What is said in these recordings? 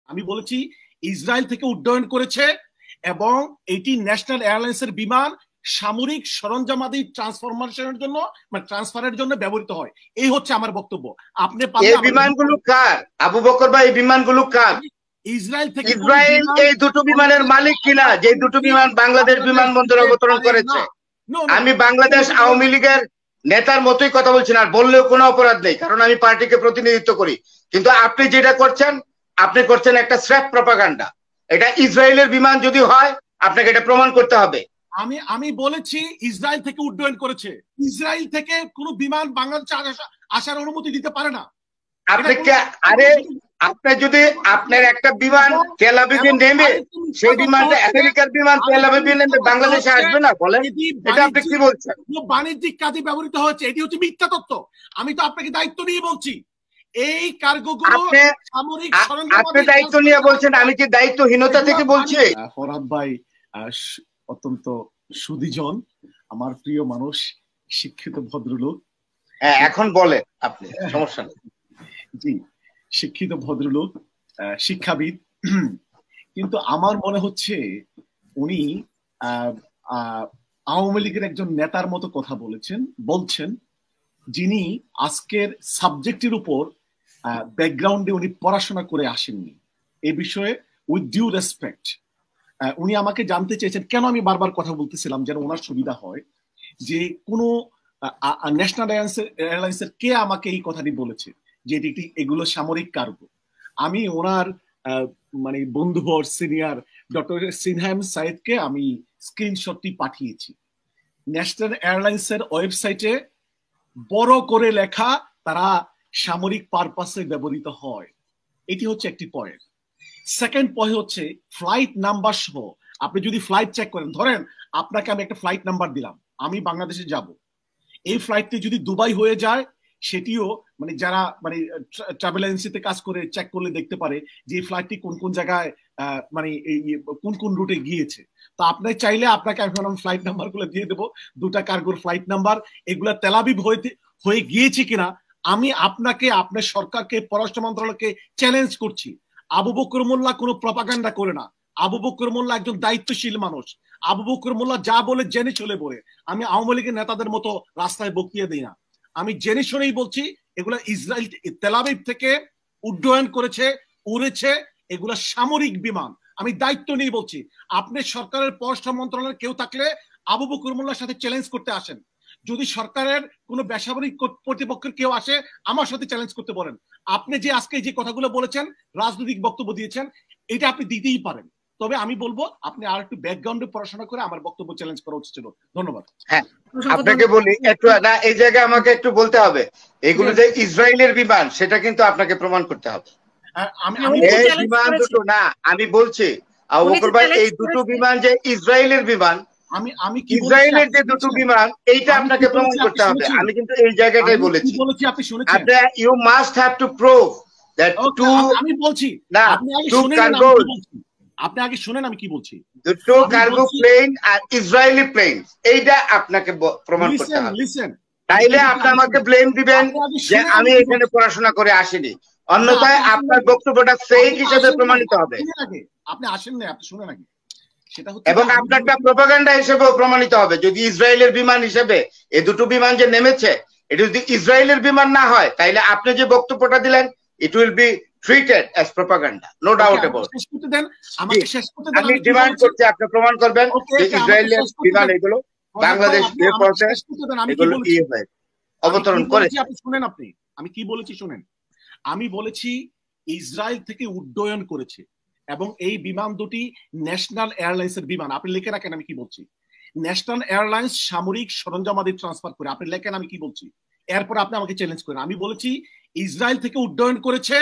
আমি বলেছি ইসরায়েল থেকে উড্ডয়ন করেছে এবং এটি ন্যাশনাল এয়ারলাইন্সের বিমান সামরিক সরঞ্জামাদি ট্রান্সফরমেশনের জন্য মানে ট্রান্সফারের জন্য ব্যবহৃত হয়। এই হচ্ছে আমার বক্তব্য। আপনি এই বিমানগুলো কার? আবু বকর ভাই, এই বিমানগুলো কার? ইসরায়েল থেকে। ইসরায়েল এই দুটো বিমানের মালিক কিনা, যে দুটো বিমান বাংলাদেশ বিমানবন্দরে অবতরণ করেছে? আমি বাংলাদেশ আওয়ামী লীগের নেতার মতোই কথা বলছি না, আর বললেও কোনো অপরাধ নেই, কারণ আমি পার্টিকে প্রতিনিধিত্ব করি। কিন্তু আপনি যেটা করছেন, আপনি করছেন একটা স্রেফ প্রপাগান্ডা। এটা ইসরায়েলের বিমান যদি হয়, আপনাকে এটা প্রমাণ করতে হবে। আমি বলেছি ইসরায়েল থেকে উড্ডয়ন করেছে। ইসরায়েল থেকে কোনো বিমান বাংলাদেশে আসার অনুমতি দিতে পারে না। আপনি যদি আপনার একটা বিমান তেল আবিবে নেমে, সেই বিমানটা আমেরিকার বিমান তেল আবিবে নেমে বাংলাদেশে আসবে না, বলেন? এটা আপনি কি বলছেন? বাণিজ্যিক কাজে ব্যবহৃত হয়েছে, এটি হচ্ছে মিথ্যা তথ্য। আমি তো আপনাকে দায়িত্ব নিয়ে বলছি, এই কার্গোগুলো সামরিক সরঞ্জাম। আপনি দায়িত্ব নিয়ে বলছেন, আমি কি দায়িত্বহীনতা থেকে বলছি? ফরহাদ ভাই অত্যন্ত সুধীজন, আমার প্রিয় মানুষ, শিক্ষিত ভদ্রলোক। এখন বলেন আপনি, সমস্যা নেই। জি, শিক্ষিত ভদ্রলোক, শিক্ষাবিদ। কিন্তু আমার মনে হচ্ছে উনি আওয়ামী লীগের একজন নেতার মতো কথা বলছেন, যিনি আজকের সাবজেক্টের উপর ব্যাকগ্রাউন্ডে উনি পড়াশোনা করে আসেননি। এই বিষয়ে উইথ ডিউ রেসপেক্ট উনি আমাকে জানতে চেয়েছেন কেন আমি বারবার কথা বলতেছিলাম, যেন ওনার সুবিধা হয়, যে কোনো ন্যাশনাল এয়ারলাইন্সের কে আমাকে এই কথাটি বলেছে যে এগুলো সামরিক কার্গো। আমি ওনার মানে বন্ধুবর সিনিয়র ডক্টর সিনহাম সাইদকে আমি স্ক্রিনশটটি পাঠিয়েছি। ন্যাশনাল এয়ারলাইন্সের ওয়েবসাইটে বড় করে লেখা তারা সামরিক পারপাসে ব্যবহৃত হয়। এটি হচ্ছে একটি পয়েন্ট। সেকেন্ড পয়েন্ট হচ্ছে ফ্লাইট নাম্বার সহ আপনি যদি ফ্লাইট চেক করেন, ধরেন আপনাকে আমি একটা ফ্লাইট নাম্বার দিলাম, আমি বাংলাদেশে যাব, এই ফ্লাইটটি যদি দুবাই হয়ে যায়, সেটিও মানে যারা মানে ট্রাভেল এজেন্সিতে কাজ করে চেক করলে দেখতে পারে যে এই ফ্লাইটটি কোন কোন জায়গায় মানে কোন কোন রুটে গিয়েছে। তো আপনি চাইলে আপনাকে এখন আমি ফ্লাইট নাম্বার গুলো দিয়ে দেবো, দুটা কার্গোর ফ্লাইট নাম্বার, এগুলা তেল আবিব হয়ে গিয়েছে কিনা। আমি আপনাকে, আপনার সরকারকে, পররাষ্ট্র মন্ত্রণালয়কে চ্যালেঞ্জ করছি। আবু বকর মোল্লা কোনো প্রপাগান্ডা করে না। আবু বকর মোল্লা একজন দায়িত্বশীল মানুষ। আবু বকর মোল্লা যা বলে জেনে চলে বলে। আমি আওয়ামী লীগের নেতাদের মতো রাস্তায় বক্তৃতা দিই না। আমি জেনে শুনেই বলছি এগুলা ইসরায়েল তেল আবিব থেকে উড্ডয়ন করেছে, উড়েছে, এগুলা সামরিক বিমান। আমি দায়িত্ব নিয়ে বলছি। আপনি সরকারের পররাষ্ট্র মন্ত্রণালয়ের কেউ থাকলে আবু বকর মোল্লার সাথে চ্যালেঞ্জ করতে আসেন। যদি সরকারের কোনো বেসামরিক কর্তৃপক্ষের কেউ আসে, আমার সাথে চ্যালেঞ্জ করতে বলেন। আপনি যে আজকে যে কথাগুলো বলেছেন, রাজনৈতিক বক্তব্য দিয়েছেন, এটা আপনি দিতেই পারেন। তবে আমি বলবো আপনি আর একটু ব্যাকগ্রাউন্ডে পড়াশোনা করে আমার বক্তব্য চ্যালেঞ্জ করা উচিত ছিল। ধন্যবাদ। হ্যাঁ, আপনাকে বলি একটু, না এই জায়গায় আমাকে একটু বলতে হবে, এগুলো যে ইসরায়েলের বিমান সেটা কিন্তু আপনাকে প্রমাণ করতে হবে। এই বিমান দুটো না, আমি বলছি আবু বকর ভাই, এই দুটো বিমান যে ইসরায়েলের বিমান, আমি ইসরায়েলের যে দুটো বিমান, এইটা আপনাকে প্রমাণ করতে হবে। আমি কিন্তু এই জায়গাটাই বলেছি, আপনি শুনেছেন, you must have to prove that too, আমি বলছি না টু কার্গো, আপনি আগে শুনেন আমি কি বলছি। দুটো কার্গো প্লেন আর ইসরায়েলি প্লেন, এইটা আপনাকে প্রমাণ করতে হবে। তাইলে আপনি আমাকে ব্লেম দিবেন যে আমি এখানে পড়াশোনা করে আসিনি, অন্যথায় আপনার বক্তব্যটা ফেক হিসেবে প্রমাণিত হবে। আপনি আসেন না, আপনি শুনেন আগে, সেটা হচ্ছে, এবং আপনারটা প্রপাগান্ডা হিসেবেও প্রমাণিত হবে। যদি ইসরায়েলের বিমান হিসেবে এই দুটো বিমান যে নেমেছে, এটা যদি ইসরায়েলের বিমান না হয়, তাইলে আপনি যে বক্তব্যটা দিলেন, it will be treated as propaganda, no doubt about it. আমি ডিমান্ড করছি আপনি প্রমাণ করবেন যে ইসরায়েলের বিমান এগুলো বাংলাদেশ এয়ারপোর্টে এগুলো অবতরণ করেছে। আপনি শুনেন, আমি কি বলেছি শুনেন। আমি বলেছি ইসরায়েল থেকে উড্ডয়ন করেছে এবং এই বিমান দুটি ন্যাশনাল এয়ারলাইন্সের বিমান। আপনি লিখে রাখেন আমি কি বলছি। ন্যাশনাল এয়ারলাইন্স সামরিক সরঞ্জামাদি ট্রান্সফার করে, আপনি লেখেন আমি কি বলছি। এরপর আপনি আমাকে চ্যালেঞ্জ করেন। আমি বলেছি ইসরায়েল থেকে উড্ডয়ন করেছে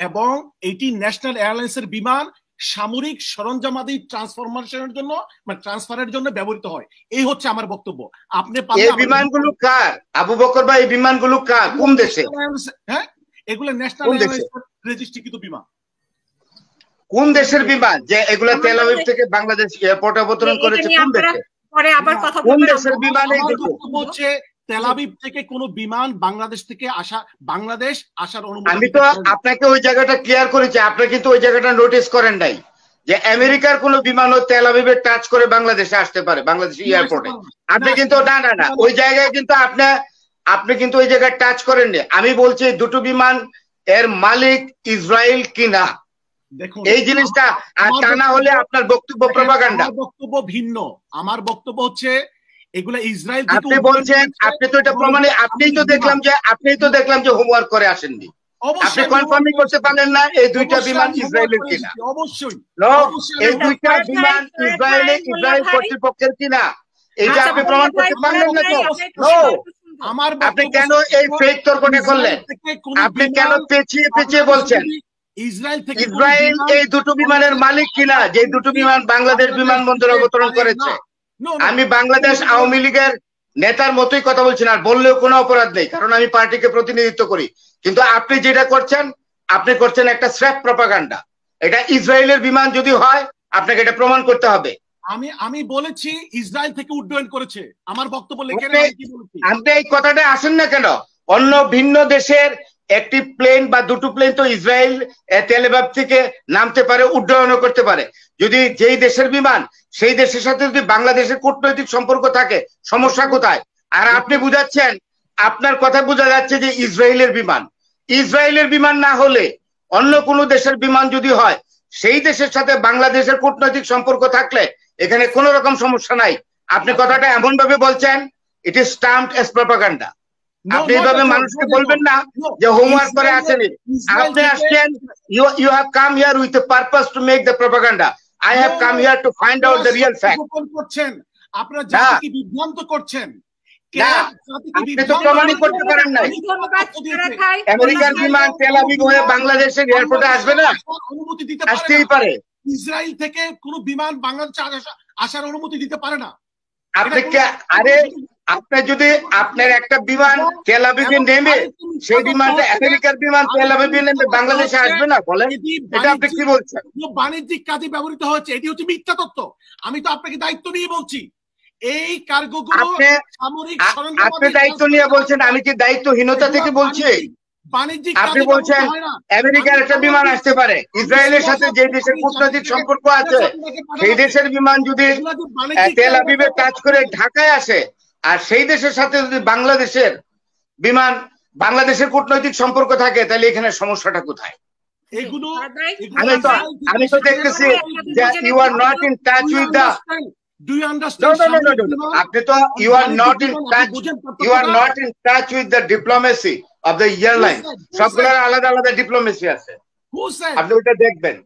এবং এটি ন্যাশনাল এয়ারলাইন্সের বিমান সামরিক সরঞ্জামাদি ট্রান্সফরমেশনের জন্য মানে ট্রান্সফারের জন্য ব্যবহৃত হয়। এই হচ্ছে আমার বক্তব্য। আপনি এই বিমানগুলো কার আবু বকর ভাই? এই বিমানগুলো কার, কোন দেশে? হ্যাঁ, এগুলো ন্যাশনাল এয়ারলাইন্সের রেজিস্ট্রিকৃত বিমান। কোন দেশের বিমান যে এগুলো তেল আবিব থেকে বাংলাদেশ এয়ারপোর্টে অবতরণ করেছে? কোন দেশে? পরে আবার কথা বলবো। কোন দেশের বিমান এগুলো? হচ্ছে তেল আবিব থেকে কোনো বিমান বাংলাদেশ আসার অনুমতি। আমি তো আপনাকে ওই জায়গাটা ক্লিয়ার করেছি, আপনি কিন্তু ওই জায়গাটা নোটিস করেন নাই যে আমেরিকার কোনো বিমানও তেল আবিবে টাচ করে বাংলাদেশে আসতে পারে, বাংলাদেশ এয়ারপোর্টে। আপনি কিন্তু না ওই জায়গায় কিন্তু আপনি কিন্তু ওই জায়গায় টাচ করেননি। আমি বলছি দুটো বিমান এর মালিক ইসরায়েল কিনা, দেখুন এই জিনিসটা। আর তা না হলে আপনার বক্তব্য প্রপাগান্ডা। বক্তব্য ভিন্ন। আমার বক্তব্য হচ্ছে এগুলা ইসরায়েল। আপনি বলছেন, আপনি তো এটা প্রমাণে, আপনিই তো দেখলাম যে হোমওয়ার্ক করে আসেননি। আপনি কনফার্মই করতে পারলেন না এই দুইটা বিমান ইসরায়েলের কিনা। অবশ্যই এই দুইটা বিমান ইসরায়েল কর্তৃপক্ষের কিনা, এইটা আপনি প্রমাণ করতে পারলেন না তো। আপনি কেন এই ফেক তর্কটা করলেন? আপনি কেন পেঁচিয়ে বলছেন? ইসরায়েল এই দুটো বিমানের মালিক কিনা, যে দুটো বিমান বাংলাদেশ বিমানবন্দরে অবতরণ করেছে। আমি বাংলাদেশ আওয়ামী লীগের নেতার মতোই কথা বলছি না, আর বললেও কোনো অপরাধ নেই, কারণ আমি পার্টিকে প্রতিনিধিত্ব করি। কিন্তু আপনি যেটা করছেন, আপনি করছেন একটা স্র্যাপ প্রপাগান্ডা। এটা ইসরায়েলের বিমান যদি হয় আপনাকে এটা প্রমাণ করতে হবে। আমি বলেছি ইসরায়েল থেকে উড্ডয়ন করেছে, আমার বক্তব্য লিখে আপনি এই কথাটা আসেন না কেন? অন্য ভিন্ন দেশের একটি প্লেন বা দুটো প্লেন তো ইসরায়েল তেল আবিব থেকে নামতে পারে, উড্ডয়নও করতে পারে। যদি যেই দেশের বিমান, সেই দেশের সাথে যদি বাংলাদেশের কূটনৈতিক সম্পর্ক থাকে, সমস্যা কোথায়? আর আপনি বুঝাচ্ছেন, আপনার কথা বোঝা যাচ্ছে যে ইসরায়েলের বিমান না হলে অন্য কোনো দেশের বিমান যদি হয়, সেই দেশের সাথে বাংলাদেশের কূটনৈতিক সম্পর্ক থাকলে এখানে কোনো রকম সমস্যা নাই। আপনি কথাটা এমন ভাবে বলছেন, it is stumped as propaganda. আপনি এইভাবে মানুষকে বলবেন না যে হোমওয়ার্ক করে আসেনি। আপনি আসছেন, you have come here with the purpose to make the propaganda. I have come here to find out the real fact. আপনারা জাতিকে বিভ্রান্ত করছেন। আপনি তো প্রমাণই করতে পারেন নাই। আমেরিকার বিমান তেল আবিব হয়ে বাংলাদেশের এয়ারপোর্টে আসবে না? অনুমতি দিতে আসতেই পারে। ইসরায়েল থেকে কোনো বিমান বাংলাদেশে আসার অনুমতি দিতে পারে না। আপনি যদি আপনার একটা বিমান তেল আবিবে নেমে, সেই বিমানটা আমেরিকার বিমান তেল আবিবে নেমে বাংলাদেশে আসবে না, বলেন? এটা আপনি কি বলছেন? বাণিজ্যিক কাজে ব্যবহৃত হচ্ছে, এটি হচ্ছে মিথ্যা তথ্য। আমি তো আপনাকে দায়িত্ব নিয়ে বলছি, এই কার্গোগুলো সামরিক সরঞ্জাম। আপনি দায়িত্ব নিয়ে বলছেন, আমি কি দায়িত্বহীনতা থেকে বলছি? আপনি বলছেন আমেরিকার একটা বিমান আসতে পারে, ইসরায়েলের সাথে যে দেশের কূটনৈতিক সম্পর্ক আছে সেই দেশের বিমান যদি তেল আবিবে কাজ করে ঢাকায় আসে, আর সেই দেশের সাথে যদি বাংলাদেশের বিমান, বাংলাদেশের কূটনৈতিক সম্পর্ক থাকে, তাহলে এখানে সমস্যাটা কোথায়? আমি তো দেখতেছি যে you are not in touch with the আপনি তো you are not in touch with the diplomacy of the airline. সবগুলোর আলাদা আলাদা ডিপ্লোমেসি আছে, আপনি ওটা দেখবেন।